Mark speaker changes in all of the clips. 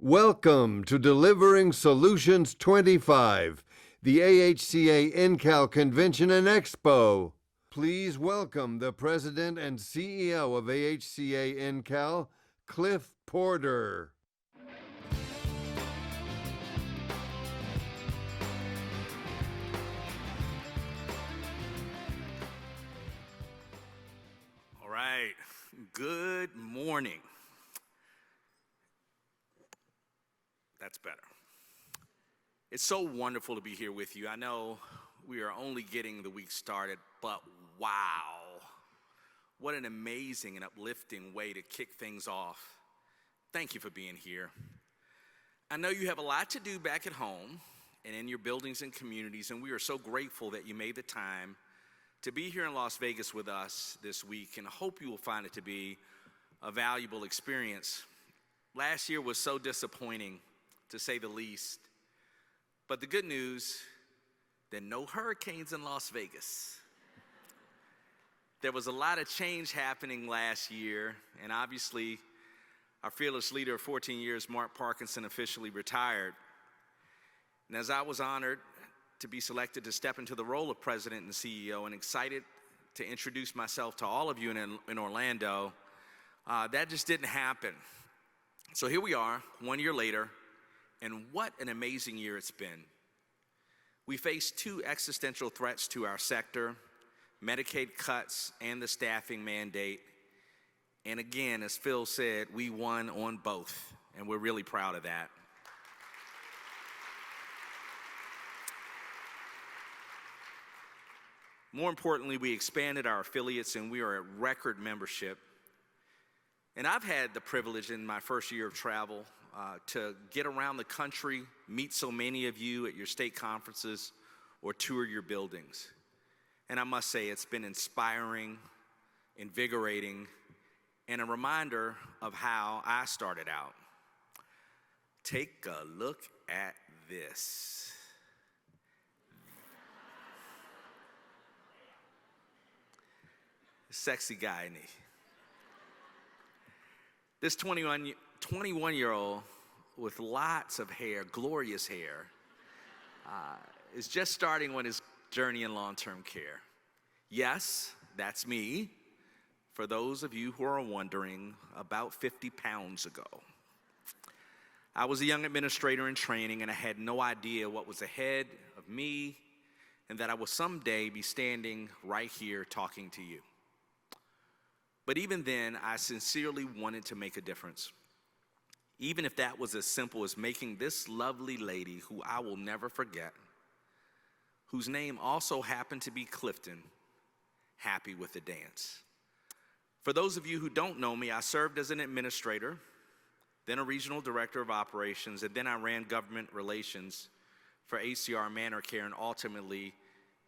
Speaker 1: Welcome to Delivering Solutions 25, the AHCA NCAL Convention and Expo. Please welcome the President and CEO of AHCA NCAL, Clif Porter.
Speaker 2: All right, good morning. That's better. It's so wonderful to be here with you. I know we are only getting the week started, but wow, what an amazing and uplifting way to kick things off. Thank you for being here. I know you have a lot to do back at home and in your buildings and communities, and we are so grateful that you made the time to be here in Las Vegas with us this week, and I hope you will find it to be a valuable experience. Last year was so disappointing, to say the least. But the good news, there are no hurricanes in Las Vegas. There was a lot of change happening last year, and obviously our fearless leader of 14 years, Mark Parkinson, officially retired. And as I was honored to be selected to step into the role of president and CEO, and excited to introduce myself to all of you in Orlando, that just didn't happen. So here we are, 1 year later, and what an amazing year it's been. We faced two existential threats to our sector: Medicaid cuts and the staffing mandate. And again, as Phil said, we won on both, and we're really proud of that. More importantly, we expanded our affiliates, and we are at record membership. And I've had the privilege in my first year of travel to get around the country, meet so many of you at your state conferences, or tour your buildings. And I must say, it's been inspiring, invigorating, and a reminder of how I started out. Take a look at this. Sexy guy, isn't he? This 21-year-old with lots of hair, glorious hair, is just starting on his journey in long-term care. Yes, that's me. For those of you who are wondering, about 50 pounds ago. I was a young administrator in training, and I had no idea what was ahead of me, and that I would someday be standing right here talking to you. But even then, I sincerely wanted to make a difference. Even if that was as simple as making this lovely lady, who I will never forget, whose name also happened to be Clifton, happy with the dance. For those of you who don't know me, I served as an administrator, then a regional director of operations, and then I ran government relations for ACR Manor Care and ultimately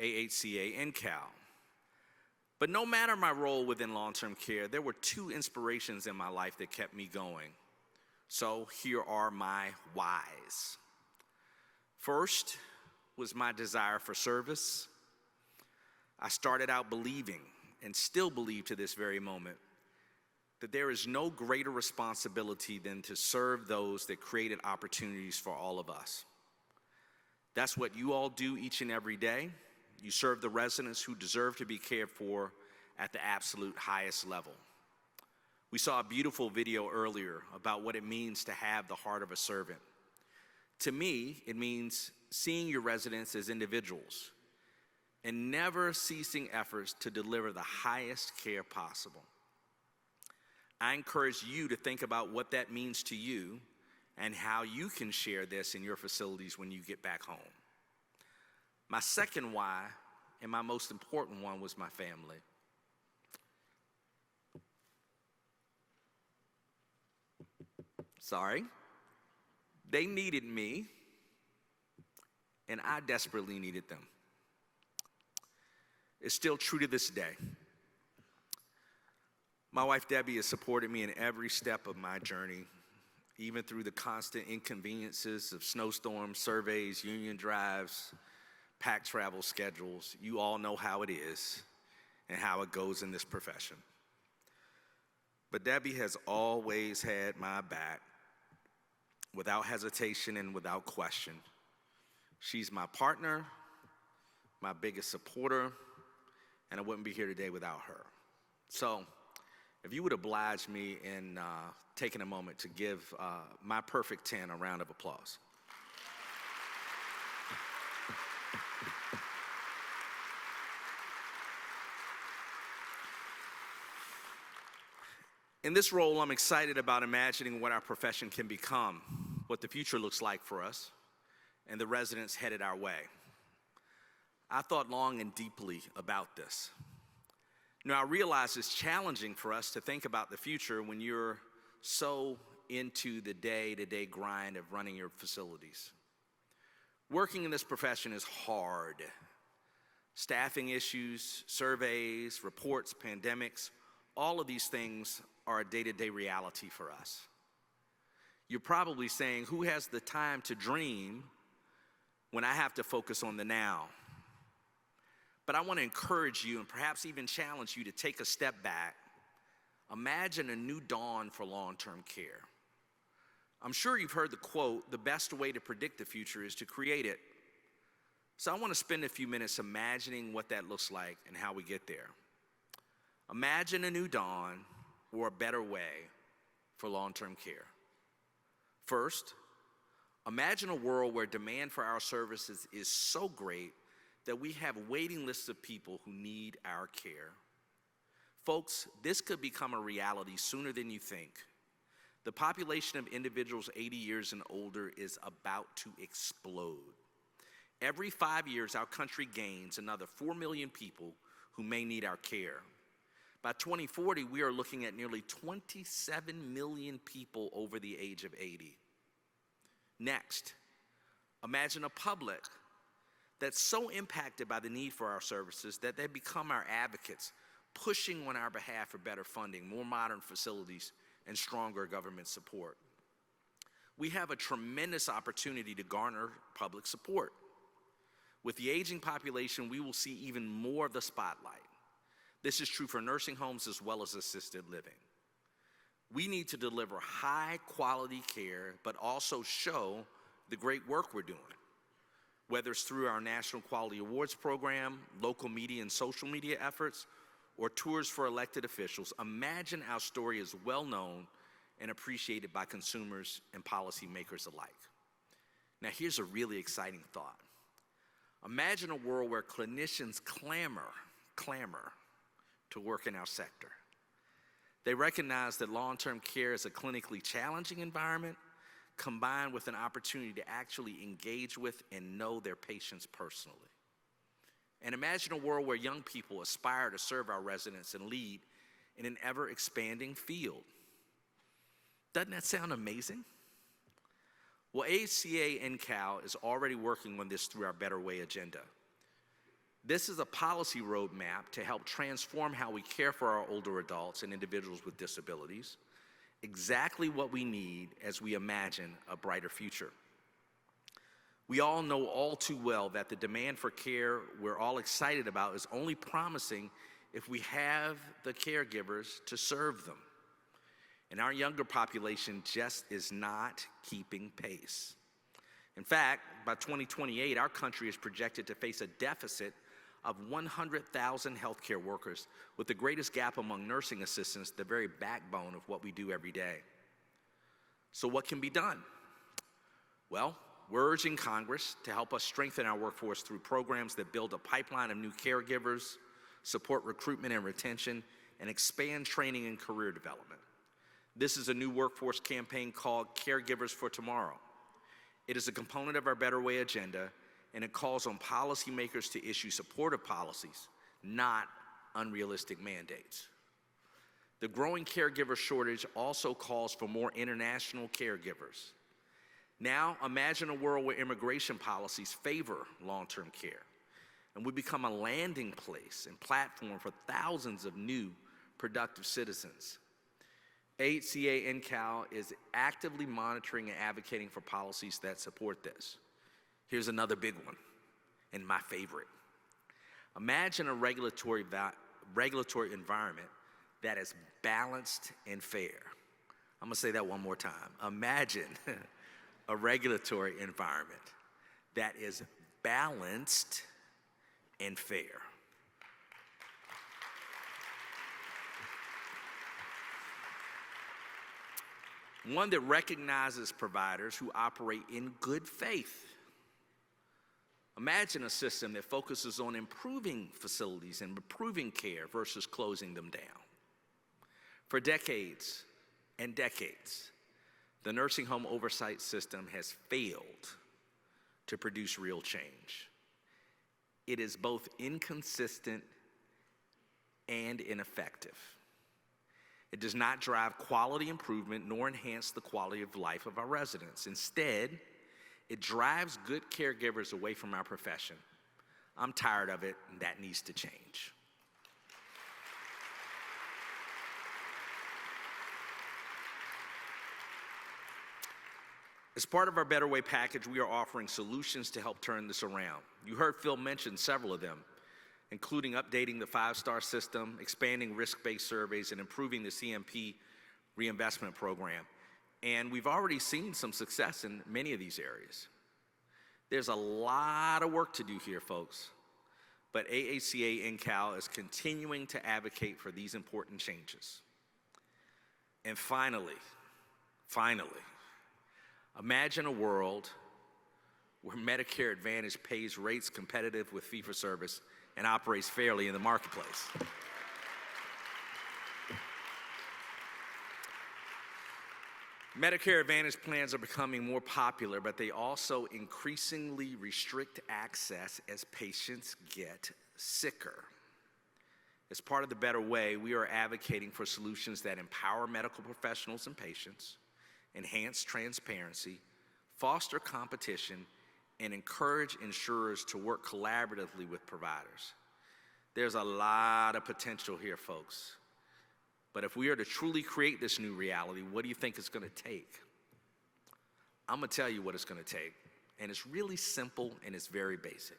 Speaker 2: AHCA NCAL. But no matter my role within long-term care, there were two inspirations in my life that kept me going. So here are my whys. First was my desire for service. I started out believing, and still believe to this very moment, that there is no greater responsibility than to serve those that created opportunities for all of us. That's what you all do each and every day. You serve the residents who deserve to be cared for at the absolute highest level. We saw a beautiful video earlier about what it means to have the heart of a servant. To me, it means seeing your residents as individuals and never ceasing efforts to deliver the highest care possible. I encourage you to think about what that means to you and how you can share this in your facilities when you get back home. My second why, and my most important one, was my family. Sorry. They needed me, and I desperately needed them. It's still true to this day. My wife Debbie has supported me in every step of my journey, even through the constant inconveniences of snowstorms, surveys, union drives, packed travel schedules. You all know how it is and how it goes in this profession. But Debbie has always had my back without hesitation and without question. She's my partner, my biggest supporter, and I wouldn't be here today without her. So, if you would oblige me in taking a moment to give my perfect 10 a round of applause. In this role, I'm excited about imagining what our profession can become, what the future looks like for us, and the residents headed our way. I thought long and deeply about this. Now, I realize it's challenging for us to think about the future when you're so into the day-to-day grind of running your facilities. Working in this profession is hard. Staffing issues, surveys, reports, pandemics, all of these things are a day-to-day reality for us. You're probably saying, who has the time to dream when I have to focus on the now? But I want to encourage you and perhaps even challenge you to take a step back. Imagine a new dawn for long-term care. I'm sure you've heard the quote, the best way to predict the future is to create it. So I want to spend a few minutes imagining what that looks like and how we get there. Imagine a new dawn or a better way for long-term care. First, imagine a world where demand for our services is so great that we have waiting lists of people who need our care. Folks, this could become a reality sooner than you think. The population of individuals 80 years and older is about to explode. Every 5 years, our country gains another 4 million people who may need our care. By 2040, we are looking at nearly 27 million people over the age of 80. Next, imagine a public that's so impacted by the need for our services that they become our advocates, pushing on our behalf for better funding, more modern facilities, and stronger government support. We have a tremendous opportunity to garner public support. With the aging population, we will see even more of the spotlight. This is true for nursing homes as well as assisted living. We need to deliver high quality care, but also show the great work we're doing. Whether it's through our National Quality Awards program, local media and social media efforts, or tours for elected officials, imagine our story is well known and appreciated by consumers and policymakers alike. Now here's a really exciting thought. Imagine a world where clinicians clamor to work in our sector. They recognize that long-term care is a clinically challenging environment combined with an opportunity to actually engage with and know their patients personally. And imagine a world where young people aspire to serve our residents and lead in an ever-expanding field. Doesn't that sound amazing? Well, AHCA NCAL is already working on this through our Better Way agenda. This is a policy roadmap to help transform how we care for our older adults and individuals with disabilities, exactly what we need as we imagine a brighter future. We all know all too well that the demand for care we're all excited about is only promising if we have the caregivers to serve them. And our younger population just is not keeping pace. In fact, by 2028, our country is projected to face a deficit of 100,000 healthcare workers, with the greatest gap among nursing assistants, the very backbone of what we do every day. So what can be done? Well, we're urging Congress to help us strengthen our workforce through programs that build a pipeline of new caregivers, support recruitment and retention, and expand training and career development. This is a new workforce campaign called Caregivers for Tomorrow. It is a component of our Better Way agenda, and it calls on policymakers to issue supportive policies, not unrealistic mandates. The growing caregiver shortage also calls for more international caregivers. Now, imagine a world where immigration policies favor long-term care, and we become a landing place and platform for thousands of new, productive citizens. AHCA NCAL is actively monitoring and advocating for policies that support this. Here's another big one, and my favorite. Imagine a regulatory environment that is balanced and fair. I'm gonna say that one more time. Imagine a regulatory environment that is balanced and fair. One that recognizes providers who operate in good faith. Imagine a system that focuses on improving facilities and improving care versus closing them down. For decades and decades, the nursing home oversight system has failed to produce real change. It is both inconsistent and ineffective. It does not drive quality improvement nor enhance the quality of life of our residents. Instead, it drives good caregivers away from our profession. I'm tired of it, and that needs to change. As part of our Better Way package, we are offering solutions to help turn this around. You heard Phil mention several of them, including updating the 5-star system, expanding risk-based surveys, and improving the CMP reinvestment program. And we've already seen some success in many of these areas. There's a lot of work to do here, folks, but AHCA NCAL is continuing to advocate for these important changes. And finally, imagine a world where Medicare Advantage pays rates competitive with fee-for-service and operates fairly in the marketplace. Medicare Advantage plans are becoming more popular, but they also increasingly restrict access as patients get sicker. As part of the Better Way, we are advocating for solutions that empower medical professionals and patients, enhance transparency, foster competition, and encourage insurers to work collaboratively with providers. There's a lot of potential here, folks. But if we are to truly create this new reality, what do you think it's going to take? I'm going to tell you what it's going to take. And it's really simple and it's very basic.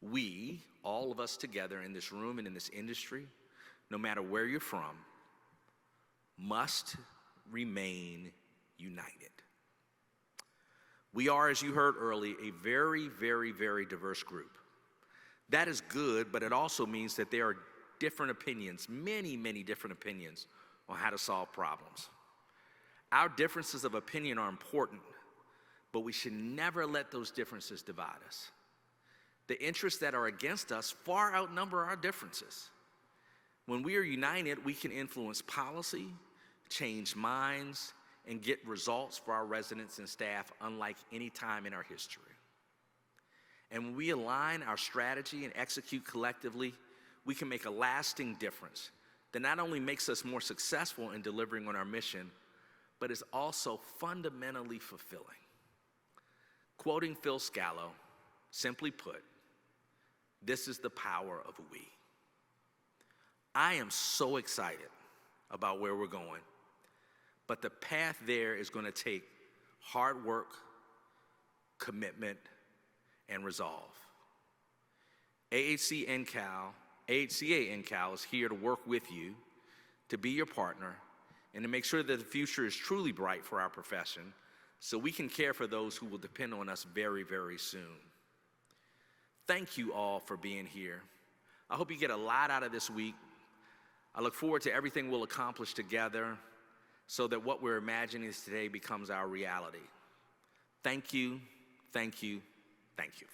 Speaker 2: We, all of us together in this room and in this industry, no matter where you're from, must remain united. We are, as you heard earlier, a very, very, very diverse group. That is good, but it also means that there are different opinions, many, many different opinions on how to solve problems. Our differences of opinion are important, but we should never let those differences divide us. The interests that are against us far outnumber our differences. When we are united, we can influence policy, change minds, and get results for our residents and staff unlike any time in our history. And when we align our strategy and execute collectively, we can make a lasting difference that not only makes us more successful in delivering on our mission, but is also fundamentally fulfilling. Quoting Phil Scallo, simply put, this is the power of we. I am so excited about where we're going, but the path there is going to take hard work, commitment, and resolve. AHCA NCAL is here to work with you, to be your partner, and to make sure that the future is truly bright for our profession so we can care for those who will depend on us very, very soon. Thank you all for being here. I hope you get a lot out of this week. I look forward to everything we'll accomplish together so that what we're imagining today becomes our reality. Thank you, thank you, thank you.